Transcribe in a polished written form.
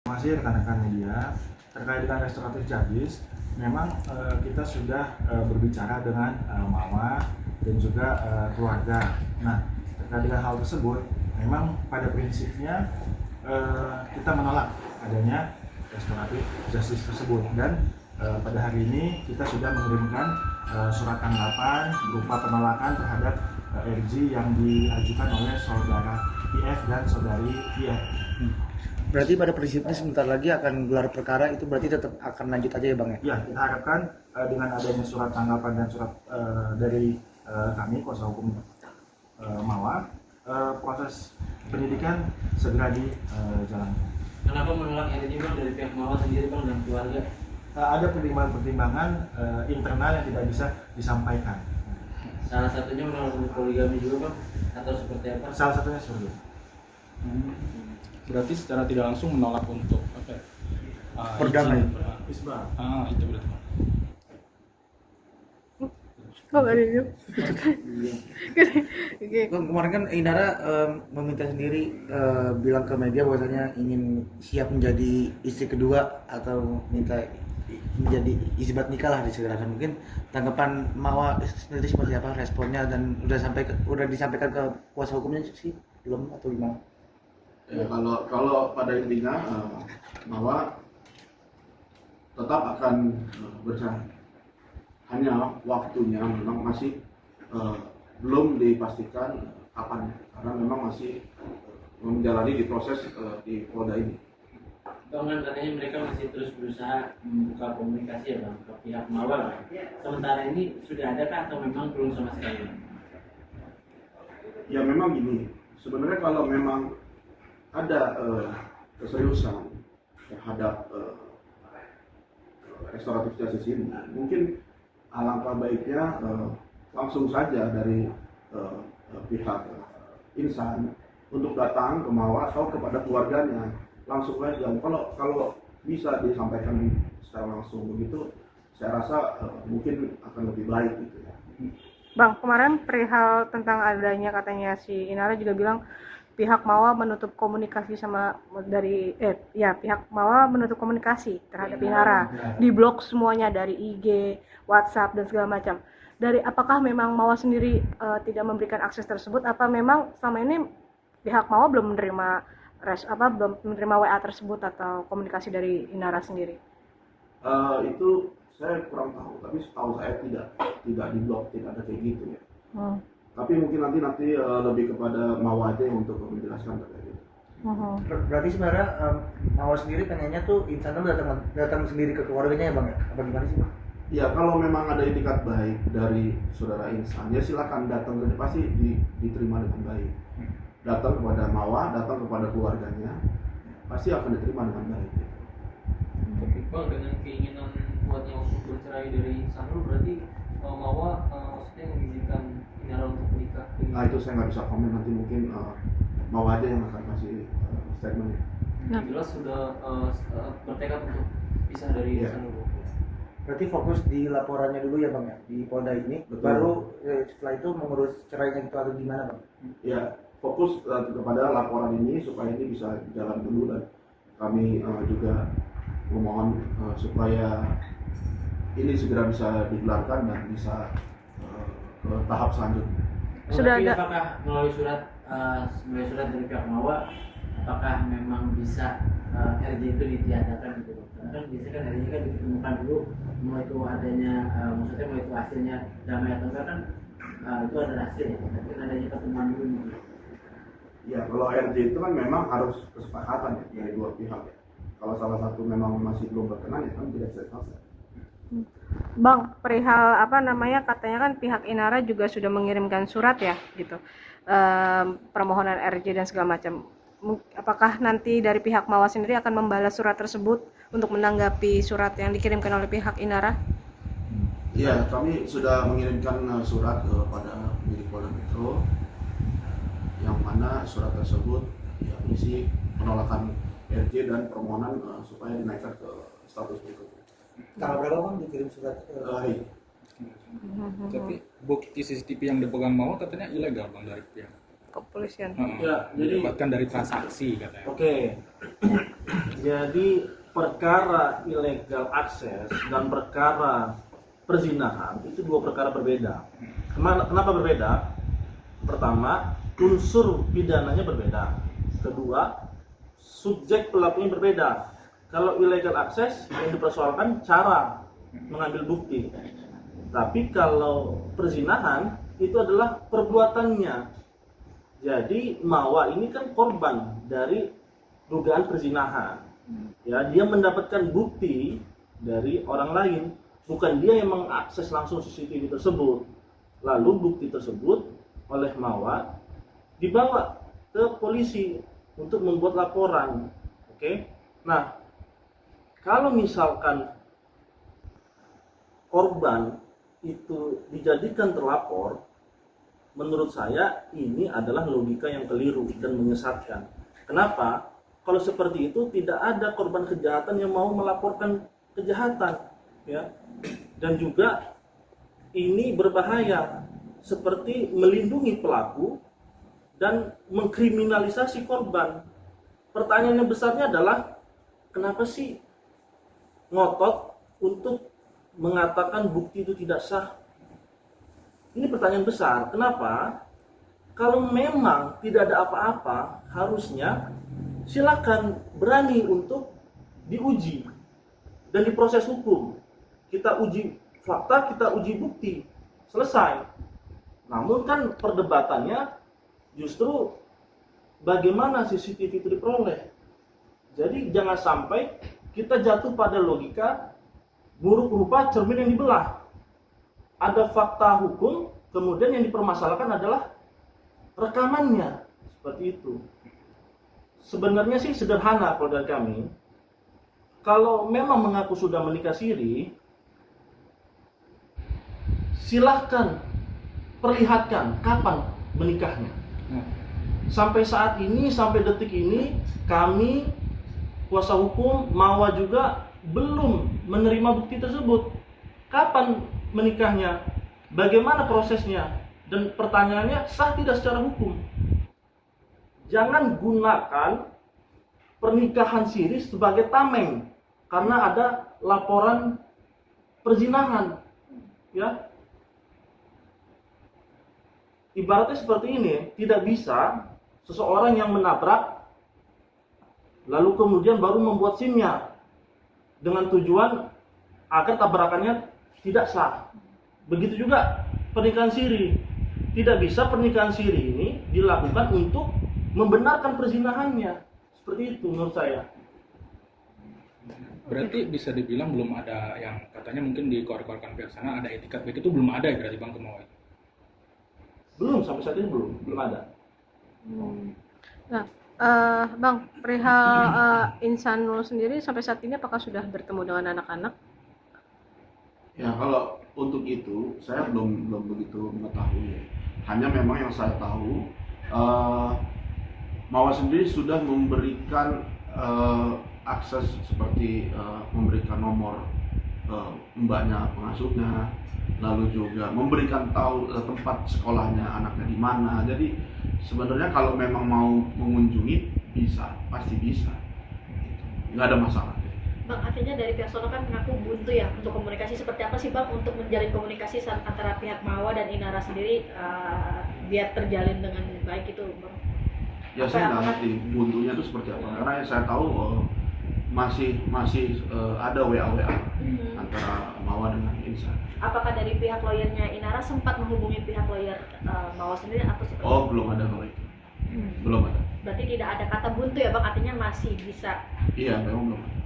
Masih rekan-rekan media terkait dengan restoratif justice, memang kita sudah berbicara dengan Mawa dan juga keluarga. Nah, terkait dengan hal tersebut, memang pada prinsipnya kita menolak adanya restoratif justice tersebut, dan pada hari ini kita sudah mengirimkan surat tanggapan berupa penolakan terhadap RJ yang diajukan oleh saudara IF dan saudari IF. Berarti pada prinsipnya sebentar lagi akan gelar perkara, itu berarti tetap akan lanjut aja ya Bang ya? Ya, kita harapkan dengan adanya surat tanggapan dan surat dari kami kuasa hukum Mawa, proses penyidikan segera dijalankan. Kenapa menolak RJ Bang dari pihak Mawa sendiri Bang dan keluarga? Ada pertimbangan-pertimbangan internal yang tidak bisa disampaikan. Salah satunya menolak untuk poligami juga Bang, atau seperti apa? Salah satunya seperti itu. Berarti secara tidak langsung menolak untuk apa ya? Berdamai. Isbah. Itu berarti. Oh gak ada itu kan. Oke. Bang, kemarin kan Inara meminta sendiri bilang ke media bahwasanya ingin siap menjadi istri kedua atau minta menjadi isbat nikah lah disegerakan. Mungkin tanggapan Mawa sendiri seperti apa responnya, dan udah disampaikan ke kuasa hukumnya sih belum atau gimana? Ya, kalau pada intinya Mawa tetap akan bercerai. Hanya waktunya memang masih belum dipastikan kapan, karena memang masih menjalani di proses di Polda ini. Bang, kan katanya mereka masih terus berusaha membuka komunikasi ya Bang ke pihak Mawa. Sementara ini sudah ada kah atau memang belum sama sekali? Ya memang gini, sebenarnya kalau memang ada keseriusan terhadap restoratif justice ini, mungkin alangkah baiknya langsung saja dari pihak insan untuk datang ke Mawa atau kepada keluarganya langsung aja. Kalau bisa disampaikan secara langsung begitu, saya rasa mungkin akan lebih baik gitu ya. Bang, kemarin perihal tentang adanya katanya si Inara juga bilang pihak Mawa menutup komunikasi pihak Mawa menutup komunikasi terhadap Inara, diblok semuanya dari IG, WhatsApp dan segala macam. Apakah memang Mawa sendiri tidak memberikan akses tersebut? Apa memang selama ini pihak Mawa belum menerima WA tersebut atau komunikasi dari Inara sendiri? Itu saya kurang tahu, tapi setahu saya tidak diblok, tidak ada kayak gitu ya. Tapi mungkin nanti lebih kepada Mawa aja untuk menjelaskan terkait itu. Berarti sebenarnya Mawa sendiri pengennya tuh insan tuh datang sendiri ke keluarganya ya Bang ya? Apa gimana sih Bang? Ya kalau memang ada indikat baik dari saudara insan, ya silakan datang, dan pasti diterima dengan baik. Datang kepada Mawa, datang kepada keluarganya, pasti akan diterima dengan baik. Tapi Bang, dengan keinginan kuatnya untuk bercerai dari Sanul, berarti Mawa maksudnya mengizinkan Inara untuk menikah? Nah itu saya nggak bisa komen, nanti mungkin Mawa aja yang akan kasih statement. Yang jelas sudah bertekad untuk pisah dari Sanul. Berarti fokus di laporannya dulu ya Bang ya, di Polda ini. Betul. Baru setelah itu mengurus cerainya gitu atau gimana Bang? Ya fokus kepada laporan ini supaya ini bisa jalan dulu, dan kami juga memohon supaya ini segera bisa digelarkan dan bisa ke tahap selanjutnya. Sudah Tapi ada. apakah melalui surat dari pihak Mawa, apakah memang bisa RJ itu ditiadakan gitu? Karena kan biasanya kan RJ kan ditemukan dulu, mau itu adanya mau itu hasilnya damai atau enggak kan itu ada hasilnya, tapi kan adanya pertemuan dulu gitu. Ya kalau RJ itu kan memang harus kesepakatan ya dari dua pihak ya. Kalau salah satu memang masih belum berkenan, ya kan tidak selesai. Bang, perihal katanya kan pihak Inara juga sudah mengirimkan surat ya gitu, permohonan RJ dan segala macam. Apakah nanti dari pihak Mawa sendiri akan membalas surat tersebut untuk menanggapi surat yang dikirimkan oleh pihak Inara? Iya, kami sudah mengirimkan surat kepada penyidik Polda Metro, yang mana surat tersebut ya berisi penolakan RJ dan permohonan supaya dinaikkan ke status berikutnya. Tanggal berapa Bang dikirim surat? Hari. Tapi bukti CCTV yang dipegang Mawa katanya ilegal Bang dari pihak Kepolisian. Ya, jadi didapatkan dari transaksi katanya. oke. Jadi perkara ilegal akses dan perkara perzinahan itu dua perkara berbeda. Kenapa berbeda? Pertama, unsur pidananya berbeda. Kedua, subjek pelakunya berbeda. Kalau illegal akses yang dipersoalkan cara mengambil bukti. Tapi kalau perzinahan itu adalah perbuatannya. Jadi Mawa ini kan korban dari dugaan perzinahan. Ya, dia mendapatkan bukti dari orang lain, bukan dia yang mengakses langsung CCTV tersebut. Lalu bukti tersebut oleh Mawa dibawa ke polisi untuk membuat laporan. Oke. Nah, kalau misalkan korban itu dijadikan terlapor, menurut saya ini adalah logika yang keliru dan menyesatkan. Kenapa? Kalau seperti itu tidak ada korban kejahatan yang mau melaporkan kejahatan, ya. Dan juga ini berbahaya, seperti melindungi pelaku dan mengkriminalisasi korban. Pertanyaannya besarnya adalah kenapa sih ngotot untuk mengatakan bukti itu tidak sah? Ini pertanyaan besar. Kenapa? Kalau memang tidak ada apa-apa, harusnya silakan berani untuk diuji dan diproses hukum. Kita uji fakta, kita uji bukti, selesai. Namun kan perdebatannya justru bagaimana CCTV itu diperoleh. Jadi jangan sampai kita jatuh pada logika buruk rupa cermin yang dibelah. Ada fakta hukum, kemudian yang dipermasalahkan adalah rekamannya. Seperti itu. Sebenarnya sih sederhana kalau dari kami. Kalau memang mengaku sudah menikah siri, silahkan perlihatkan kapan menikahnya. Sampai saat ini, sampai detik ini, kami kuasa hukum Mawa juga belum menerima bukti tersebut. Kapan menikahnya? Bagaimana prosesnya? Dan pertanyaannya, sah tidak secara hukum? Jangan gunakan pernikahan siri sebagai tameng karena ada laporan perzinahan, ya. Ibaratnya seperti ini, tidak bisa seseorang yang menabrak lalu kemudian baru membuat SIM-nya dengan tujuan agar tabrakannya tidak sah. Begitu juga pernikahan siri. Tidak bisa pernikahan siri ini dilakukan untuk membenarkan perzinahannya. Seperti itu menurut saya. Berarti bisa dibilang belum ada yang katanya mungkin dikeluarkan pihak sana ada etikat baik itu belum ada ya berarti Bang Kemawa? Belum, sampai saat ini belum ada. Nah, Bang, perihal Insanul sendiri sampai saat ini apakah sudah bertemu dengan anak-anak? Ya, kalau untuk itu saya belum begitu mengetahui. Hanya memang yang saya tahu Mawa sendiri sudah memberikan akses seperti memberikan nomor mbaknya pengasuhnya, lalu juga memberikan tahu tempat sekolahnya anaknya di mana. Jadi sebenarnya kalau memang mau mengunjungi bisa, pasti bisa, nggak ada masalah. Bang, artinya dari pihak sono kan mengaku buntu ya untuk komunikasi. Seperti apa sih Bang untuk menjalin komunikasi antara pihak Mawa dan Inara sendiri biar terjalin dengan baik itu, Bang? Ya saya nggak ngerti buntunya itu seperti apa, karena yang saya tahu masih ada WA antara Mawa dengan Insan. Apakah dari pihak lawyernya Inara sempat menghubungi pihak lawyer Mawa sendiri atau seperti Oh, belum ada kalau itu. Belum ada. Berarti tidak ada kata buntu ya Bang, artinya masih bisa. Iya, memang belum ada.